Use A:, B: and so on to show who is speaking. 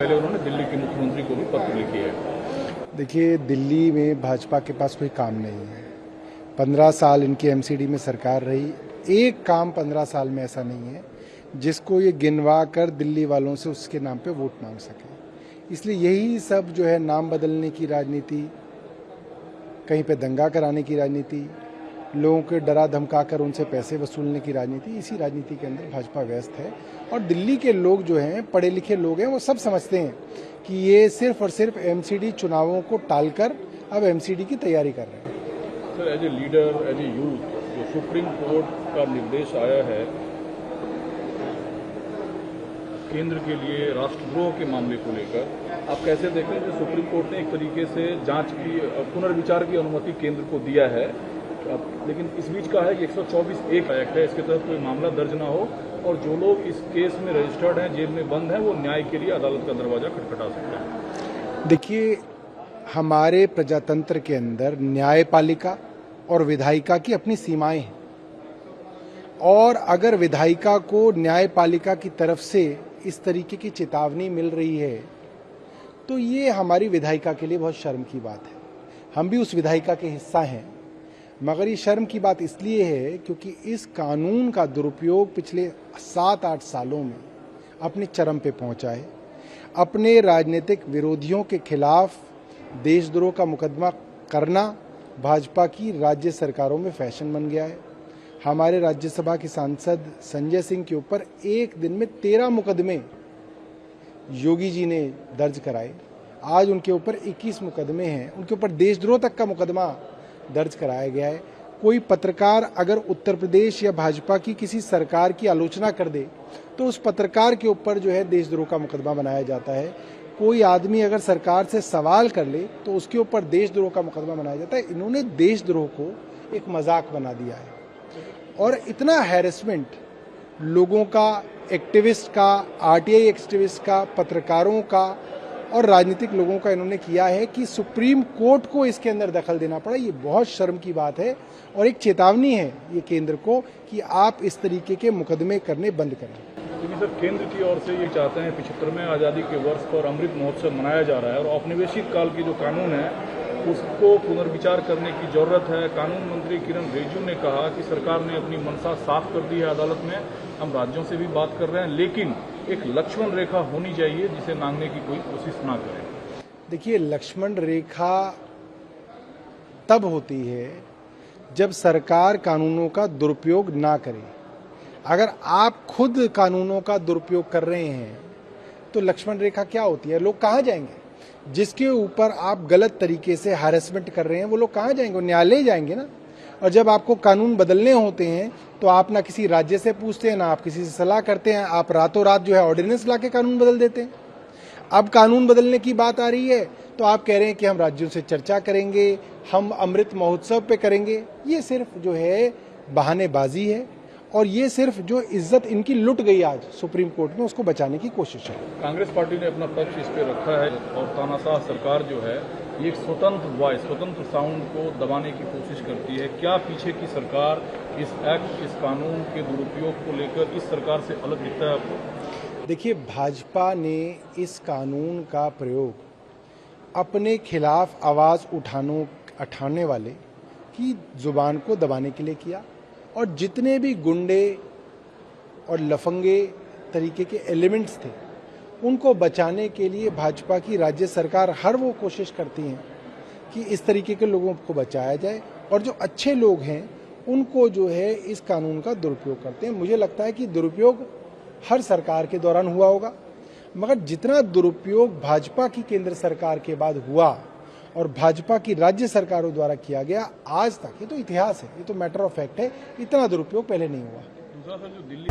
A: पहले उन्होंने दिल्ली के मुख्यमंत्री को भी पत्र लिखी है।
B: देखिए, दिल्ली में भाजपा के पास कोई काम नहीं है। 15 साल इनकी एमसीडी में सरकार रही, एक काम 15 साल में ऐसा नहीं है जिसको ये गिनवा कर दिल्ली वालों से उसके नाम पे वोट मांग सके। इसलिए यही सब जो है नाम बदलने की राजनीति, कहीं पे दंगा कराने की राजनीति, लोगों के डरा धमका कर उनसे पैसे वसूलने की राजनीति, इसी राजनीति के अंदर भाजपा व्यस्त है। और दिल्ली के लोग जो हैं, पढ़े लिखे लोग हैं, वो सब समझते हैं कि ये सिर्फ और सिर्फ एमसीडी चुनावों को टालकर अब एमसीडी की तैयारी कर रहे हैं।
A: Sir, as a leader, as a youth, जो सुप्रीम कोर्ट का निर्देश आया है केंद्र के लिए राष्ट्रद्रोह के मामले को लेकर, आप कैसे देख रहे हैं? जो सुप्रीम कोर्ट ने एक तरीके से जांच की, पुनर्विचार की अनुमति केंद्र को दिया है, लेकिन इस बीच का है कि 124(1) एक्ट है, इसके तहत कोई मामला दर्ज ना हो और जो लोग इस केस में रजिस्टर्ड हैं, जेल में बंद हैं, वो न्याय के लिए अदालत का दरवाजा खटखटा सकते हैं।
B: देखिए, हमारे प्रजातंत्र के अंदर न्यायपालिका और विधायिका की अपनी सीमाएं हैं, और अगर विधायिका को न्यायपालिका की तरफ से इस तरीके की चेतावनी मिल रही है तो ये हमारी विधायिका के लिए बहुत शर्म की बात है। हम भी उस विधायिका के हिस्सा हैं, मगर ये शर्म की बात इसलिए है क्योंकि इस कानून का दुरुपयोग पिछले 7-8 सालों में अपने चरम पे पहुंचा है। अपने राजनीतिक विरोधियों के खिलाफ देशद्रोह का मुकदमा करना भाजपा की राज्य सरकारों में फैशन बन गया है। हमारे राज्यसभा के सांसद संजय सिंह के ऊपर एक दिन में 13 मुकदमे योगी जी ने दर्ज कराए। आज उनके ऊपर 21 मुकदमे हैं, उनके ऊपर देशद्रोह तक का मुकदमा दर्ज कराया गया है। कोई पत्रकार अगर उत्तर प्रदेश या भाजपा की किसी सरकार की आलोचना कर दे तो उस पत्रकार के ऊपर जो है देशद्रोह का मुकदमा बनाया जाता है। कोई आदमी अगर सरकार से सवाल कर ले तो उसके ऊपर देशद्रोह का मुकदमा बनाया जाता है। इन्होंने देशद्रोह को एक मजाक बना दिया है और इतना हैरेसमेंट लोगों का, एक्टिविस्ट का, आरटीआई एक्टिविस्ट का, पत्रकारों का और राजनीतिक लोगों का इन्होंने किया है कि सुप्रीम कोर्ट को इसके अंदर दखल देना पड़ा। ये बहुत शर्म की बात है और एक चेतावनी है ये केंद्र को कि आप इस तरीके के मुकदमे करने बंद करें।
A: लेकिन सर, केंद्र की ओर से ये चाहते हैं 75वें आज़ादी के वर्ष पर अमृत महोत्सव मनाया जा रहा है और औपनिवेशिक काल की जो कानून है उसको पुनर्विचार करने की जरूरत है। कानून मंत्री किरण रिजिजू ने कहा कि सरकार ने अपनी मंशा साफ कर दी है अदालत में, हम राज्यों से भी बात कर रहे हैं, लेकिन एक लक्ष्मण रेखा होनी चाहिए जिसे लांघने की कोई कोशिश ना करें।
B: देखिए, लक्ष्मण रेखा तब होती है जब सरकार कानूनों का दुरुपयोग ना करे। अगर आप खुद कानूनों का दुरुपयोग कर रहे हैं तो लक्ष्मण रेखा क्या होती है? लोग कहाँ जाएंगे? जिसके ऊपर आप गलत तरीके से हैरेसमेंट कर रहे हैं वो लोग कहाँ जाएंगे? न्यायालय जाएंगे ना। और जब आपको कानून बदलने होते हैं तो आप ना किसी राज्य से पूछते हैं, ना आप किसी से सलाह करते हैं, आप रातों रात जो है ऑर्डिनेंस ला के कानून बदल देते हैं। अब कानून बदलने की बात आ रही है तो आप कह रहे हैं कि हम राज्यों से चर्चा करेंगे, हम अमृत महोत्सव पे करेंगे। ये सिर्फ जो है बहानेबाजी है और ये सिर्फ जो इज्जत इनकी लुट गई आज सुप्रीम कोर्ट में, उसको बचाने की कोशिश है।
A: कांग्रेस पार्टी ने अपना पक्ष इस पे रखा है और तानाशाह सरकार जो है ये एक स्वतंत्र वॉइस, स्वतंत्र साउंड को दबाने की कोशिश करती है। क्या पीछे की सरकार इस एक्ट, इस कानून के दुरुपयोग को लेकर इस सरकार से अलग दिखता है आपको?
B: देखिए, भाजपा ने इस कानून का प्रयोग अपने खिलाफ आवाज उठाने वाले की जुबान को दबाने के लिए किया और जितने भी गुंडे और लफंगे तरीके के एलिमेंट्स थे उनको बचाने के लिए भाजपा की राज्य सरकार हर वो कोशिश करती है कि इस तरीके के लोगों को बचाया जाए और जो अच्छे लोग हैं उनको जो है इस कानून का दुरुपयोग करते हैं। मुझे लगता है कि दुरुपयोग हर सरकार के दौरान हुआ होगा, मगर जितना दुरुपयोग भाजपा की केंद्र सरकार के बाद हुआ और भाजपा की राज्य सरकारों द्वारा किया गया आज तक, ये तो इतिहास है, ये तो मैटर ऑफ फैक्ट है, इतना दुरुपयोग पहले नहीं हुआ।
A: दूसरा सर, जो दिल्ली